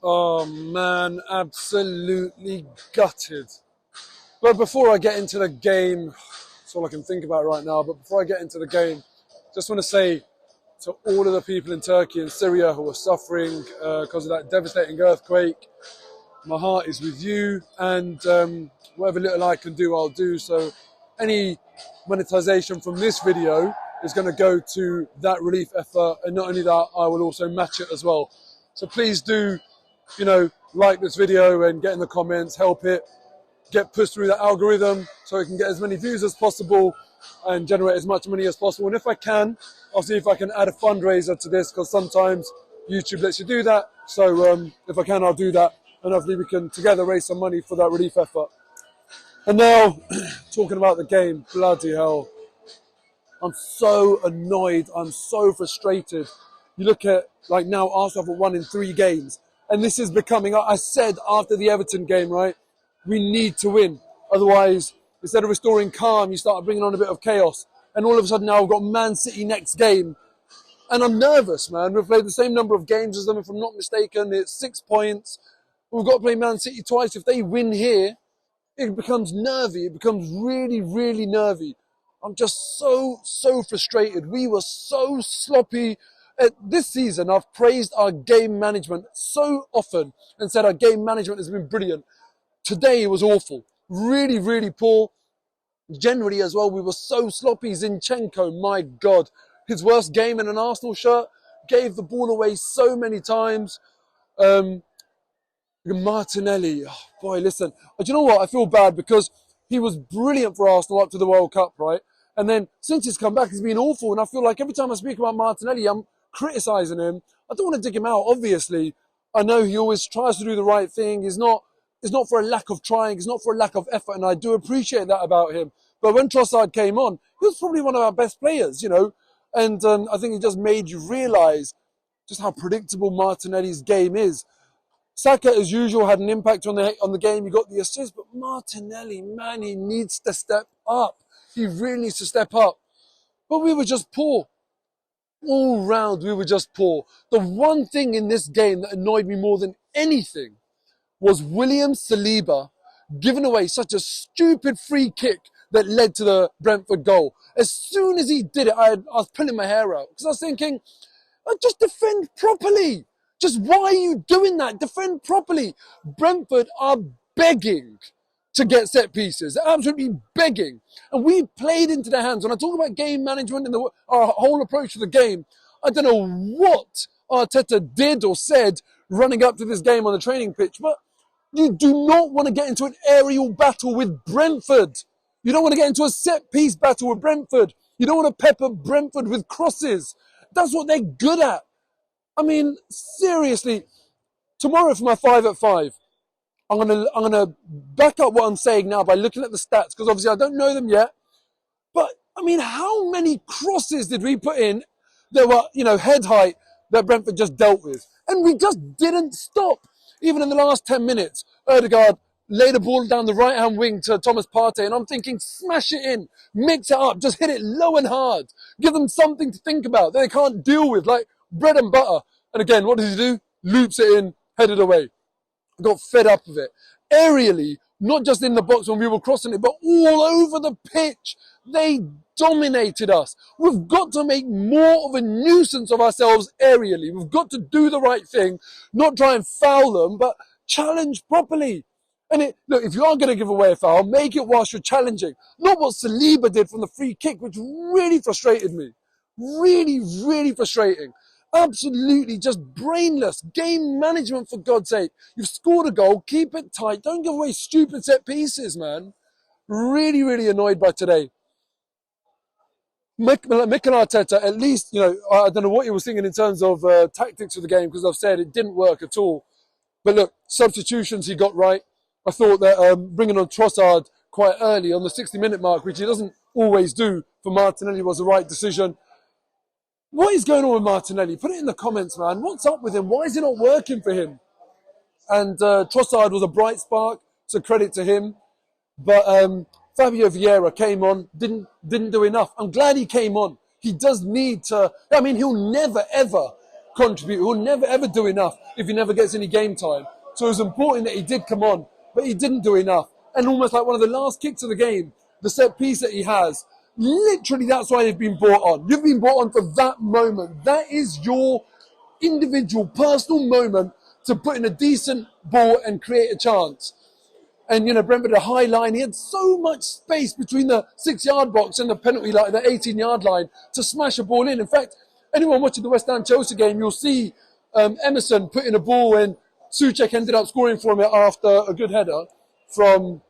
Oh man, absolutely gutted. But before I get into the game, that's all I can think about right now, but before I get into the game, just want to say to all of the people in Turkey and Syria who are suffering because of that devastating earthquake, my heart is with you, and whatever little I can do, I'll do. So any monetization from this video is going to go to that relief effort, and not only that, I will also match it as well. So please do, like this video and get in the comments, help it get pushed through the algorithm so it can get as many views as possible and generate as much money as possible. And if I can, I'll see if I can add a fundraiser to this, because sometimes YouTube lets you do that. So if I can, I'll do that, and hopefully we can together raise some money for that relief effort. And now, talking about the game, bloody hell. I'm so annoyed, I'm so frustrated. You look at, like now, Arsenal have won in 3 games. And this is becoming, I said after the Everton game, right, we need to win. Otherwise, instead of restoring calm, you start bringing on a bit of chaos. And all of a sudden now we've got Man City next game. And I'm nervous, man. We've played the same number of games as them, if I'm not mistaken. It's 6 points. We've got to play Man City twice. If they win here, it becomes nervy. It becomes really, really nervy. I'm just so frustrated. We were so sloppy. This season, I've praised our game management so often and said our game management has been brilliant. Today it was awful. Really, really poor. Generally as well, we were so sloppy. Zinchenko, my God. His worst game in an Arsenal shirt. Gave the ball away so many times. Martinelli, oh boy, listen. Do you know what? I feel bad because he was brilliant for Arsenal up to the World Cup, right? And then since he's come back, he's been awful. And I feel like every time I speak about Martinelli, I'm criticising him. I don't want to dig him out, obviously. I know he always tries to do the right thing. It's not for a lack of trying. It's not for a lack of effort. And I do appreciate that about him. But when Trossard came on, he was probably one of our best players, And I think it just made you realise just how predictable Martinelli's game is. Saka, as usual, had an impact on the game. He got the assist. But Martinelli, man, he needs to step up. He really needs to step up. But we were just poor. All round, we were just poor. The one thing in this game that annoyed me more than anything was William Saliba giving away such a stupid free kick that led to the Brentford goal. As soon as he did it, I was pulling my hair out because I was thinking, just defend properly. Just why are you doing that? Defend properly. Brentford are begging to get set pieces. They're absolutely begging. And we played into their hands. When I talk about game management and our whole approach to the game, I don't know what Arteta did or said running up to this game on the training pitch, but you do not want to get into an aerial battle with Brentford. You don't want to get into a set-piece battle with Brentford. You don't want to pepper Brentford with crosses. That's what they're good at. I mean, seriously, tomorrow for my 5 at 5, I'm gonna back up what I'm saying now by looking at the stats, because obviously I don't know them yet. But I mean, how many crosses did we put in that were, head height that Brentford just dealt with? And we just didn't stop. Even in the last 10 minutes, Ødegaard laid the ball down the right-hand wing to Thomas Partey, and I'm thinking, smash it in, mix it up, just hit it low and hard. Give them something to think about that they can't deal with, like bread and butter. And again, what does he do? Loops it in, headed away. I got fed up with it. Aerially, not just in the box when we were crossing it, but all over the pitch. They dominated us. We've got to make more of a nuisance of ourselves aerially. We've got to do the right thing, not try and foul them, but challenge properly. And look, if you are going to give away a foul, make it whilst you're challenging. Not what Saliba did from the free kick, which really frustrated me. Really, really frustrating. Absolutely just brainless. Game management, for God's sake. You've scored a goal, keep it tight. Don't give away stupid set pieces, man. Really, really annoyed by today. Mikel Arteta, at least, I don't know what he was thinking in terms of tactics of the game, because I've said it didn't work at all. But look, substitutions he got right. I thought that bringing on Trossard quite early on the 60-minute mark, which he doesn't always do for Martinelli, was the right decision. What is going on with Martinelli? Put it in the comments, man. What's up with him? Why is it not working for him? And Trossard was a bright spark, so credit to him. But Fabio Vieira came on, didn't do enough. I'm glad he came on. He does need to. I mean, he'll never, ever contribute. He'll never ever do enough if he never gets any game time. So it was important that he did come on, but he didn't do enough. And almost like one of the last kicks of the game, the set piece that he has, literally that's why you've been brought on. You've been brought on for that moment. That is your individual, personal moment to put in a decent ball and create a chance. And, you know, Brentford had a high line. He had so much space between the 6-yard box and the penalty line, the 18-yard line, to smash a ball in. In fact, anyone watching the West Ham-Chelsea game, you'll see Emerson putting a ball in. Souček ended up scoring from it after a good header from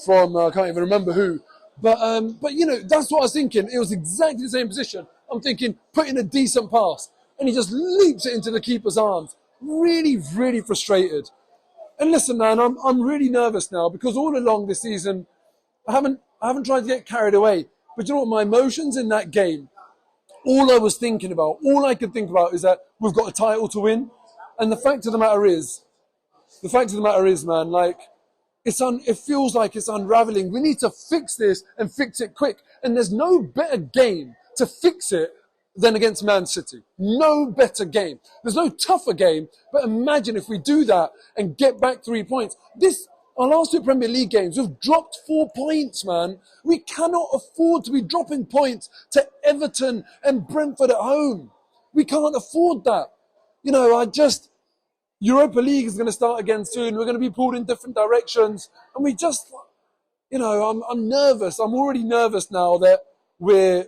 I can't even remember who. But you know, that's what I was thinking. It was exactly the same position. I'm thinking, put in a decent pass. And he just leaps it into the keeper's arms. Really, really frustrated. And listen, man, I'm really nervous now because all along this season, I haven't tried to get carried away. But you know what? My emotions in that game, all I was thinking about, all I could think about is that we've got a title to win. And the fact of the matter is, man, like, it feels like it's unraveling. We need to fix this and fix it quick. And there's no better game to fix it than against Man City. No better game. There's no tougher game. But imagine if we do that and get back 3 points. Our last 2 Premier League games, we've dropped 4 points, man. We cannot afford to be dropping points to Everton and Brentford at home. We can't afford that. You know, Europa League is going to start again soon. We're going to be pulled in different directions. And we just, you know, I'm nervous. I'm already nervous now that we're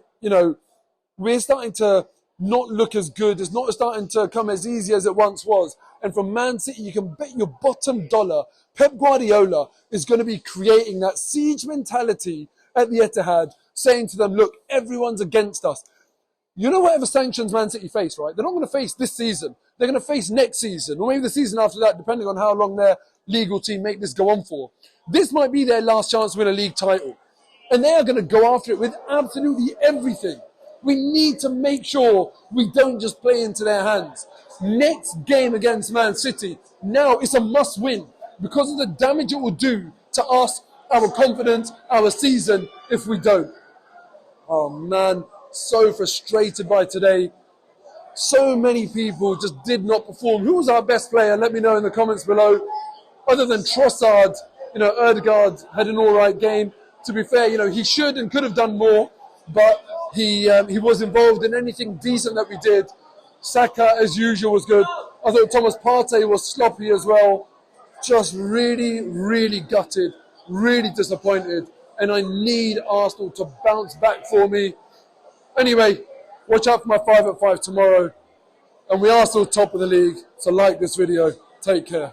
starting to not look as good. It's not starting to come as easy as it once was. And from Man City, you can bet your bottom dollar, Pep Guardiola is going to be creating that siege mentality at the Etihad, saying to them, look, everyone's against us. You know whatever sanctions Man City face, right? They're not going to face this season. They're going to face next season, or maybe the season after that, depending on how long their legal team make this go on for. This might be their last chance to win a league title. And they are going to go after it with absolutely everything. We need to make sure we don't just play into their hands. Next game against Man City, now it's a must-win because of the damage it will do to us, our confidence, our season, if we don't. Oh, man. So frustrated by today. So many people just did not perform. Who was our best player? Let me know in the comments below. Other than Trossard, you know, Ødegaard had an all right game. To be fair, you know, he should and could have done more, but he was involved in anything decent that we did. Saka, as usual, was good. I thought Thomas Partey was sloppy as well. Just really, really gutted, really disappointed, and I need Arsenal to bounce back for me. Anyway, watch out for my 5 at 5 tomorrow. And we are still top of the league, so like this video. Take care.